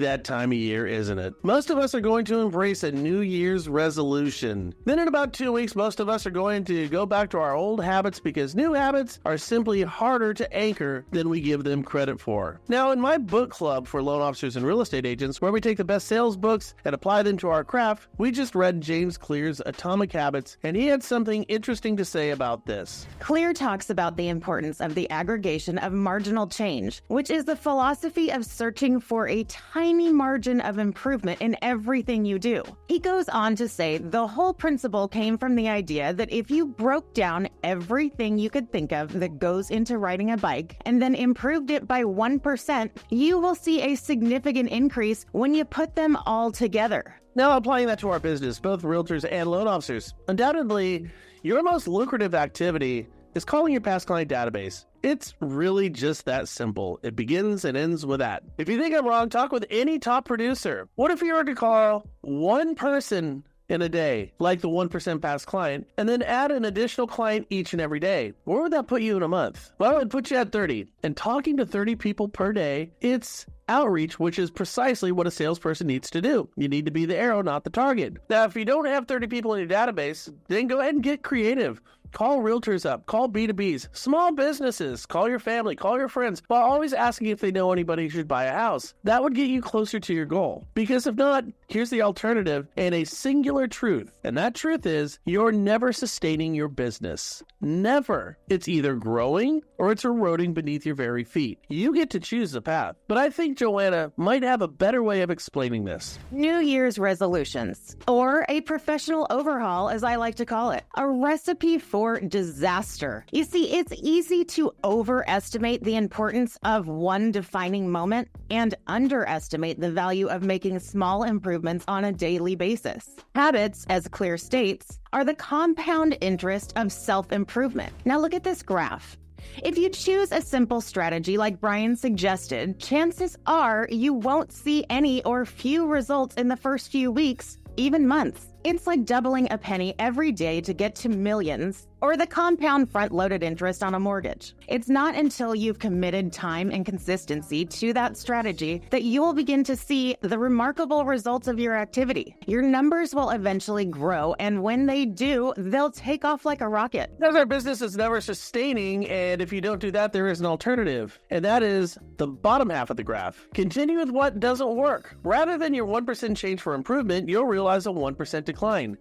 that time of year, isn't it? Most of us are going to embrace a New Year's resolution. Then in about 2 weeks, most of us are going to go back to our old habits because new habits are simply harder to anchor than we give them credit for. Now, in my book club for loan officers and real estate agents, where we take the best sales books and apply them to our craft, we just read James Clear's Atomic Habits, and he had something interesting to say about this. Clear talks about the importance of the aggregation of marginal change, which is the philosophy of searching for a tiny margin of improvement in everything you do. He goes on to say the whole principle came from the idea that if you broke down everything you could think of that goes into riding a bike and then improved it by 1%, you will see a significant increase when you put them all together. Now, applying that to our business, both realtors and loan officers, undoubtedly, your most lucrative activity is calling your past client database. It's really just that simple. It begins and ends with that. If you think I'm wrong, talk with any top producer. What if you were to call one person in a day, like the 1% past client, and then add an additional client each and every day? Where would that put you in a month? Well, it would put you at 30. And talking to 30 people per day, it's outreach, which is precisely what a salesperson needs to do. You need to be the arrow, not the target. Now, if you don't have 30 people in your database, then go ahead and get creative. Call realtors up, call B2Bs, small businesses, call your family, call your friends, while always asking if they know anybody who should buy a house. That would get you closer to your goal. Because if not, here's the alternative and a singular truth. And that truth is you're never sustaining your business. Never. It's either growing or it's eroding beneath your very feet. You get to choose the path. But I think Joanna might have a better way of explaining this. New Year's resolutions, or a professional overhaul, as I like to call it, a recipe for disaster. You see, it's easy to overestimate the importance of one defining moment and underestimate the value of making small improvements on a daily basis. Habits, as Clear states, are the compound interest of self-improvement. Now look at this graph. If you choose a simple strategy like Brian suggested, chances are you won't see any or few results in the first few weeks, even months. It's like doubling a penny every day to get to millions, or the compound front-loaded interest on a mortgage. It's not until you've committed time and consistency to that strategy that you will begin to see the remarkable results of your activity. Your numbers will eventually grow, and when they do, they'll take off like a rocket. Because our business is never sustaining, and if you don't do that, there is an alternative, and that is the bottom half of the graph. Continue with what doesn't work. Rather than your 1% change for improvement, you'll realize a 1% decline.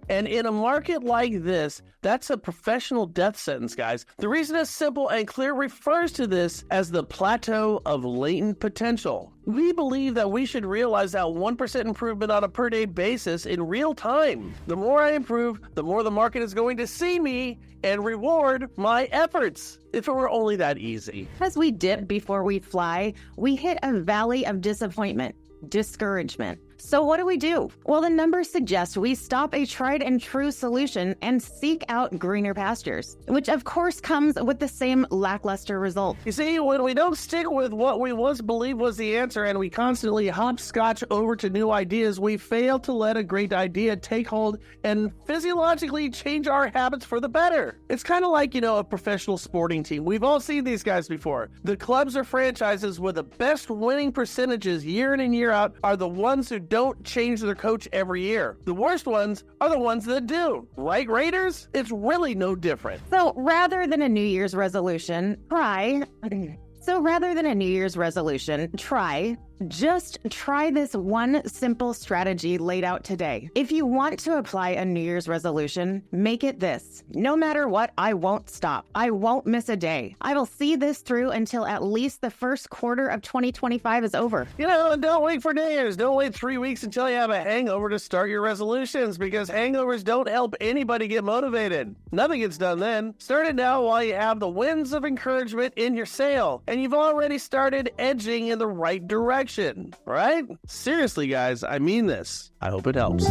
And in a market like this, that's a professional death sentence, guys. The reason is simple, and Clear refers to this as the plateau of latent potential. We believe that we should realize that 1% improvement on a per-day basis in real time. The more I improve, the more the market is going to see me and reward my efforts. If it were only that easy. As we dip before we fly, we hit a valley of disappointment, discouragement. So what do? Well, the numbers suggest we stop a tried and true solution and seek out greener pastures, which of course comes with the same lackluster result. You see, when we don't stick with what we once believed was the answer and we constantly hopscotch over to new ideas, we fail to let a great idea take hold and physiologically change our habits for the better. It's kind of like, a professional sporting team. We've all seen these guys before. The clubs or franchises with the best winning percentages year in and year out are the ones who don't change their coach every year. The worst ones are the ones that do. Right, Raiders? It's really no different. So rather than a New Year's resolution, just try this one simple strategy laid out today. If you want to apply a New Year's resolution, make it this. No matter what, I won't stop. I won't miss a day. I will see this through until at least the first quarter of 2025 is over. Don't wait for New Year's. Don't wait 3 weeks until you have a hangover to start your resolutions, because hangovers don't help anybody get motivated. Nothing gets done then. Start it now while you have the winds of encouragement in your sail, and you've already started edging in the right direction. Right? Seriously, guys, I mean this. I hope it helps.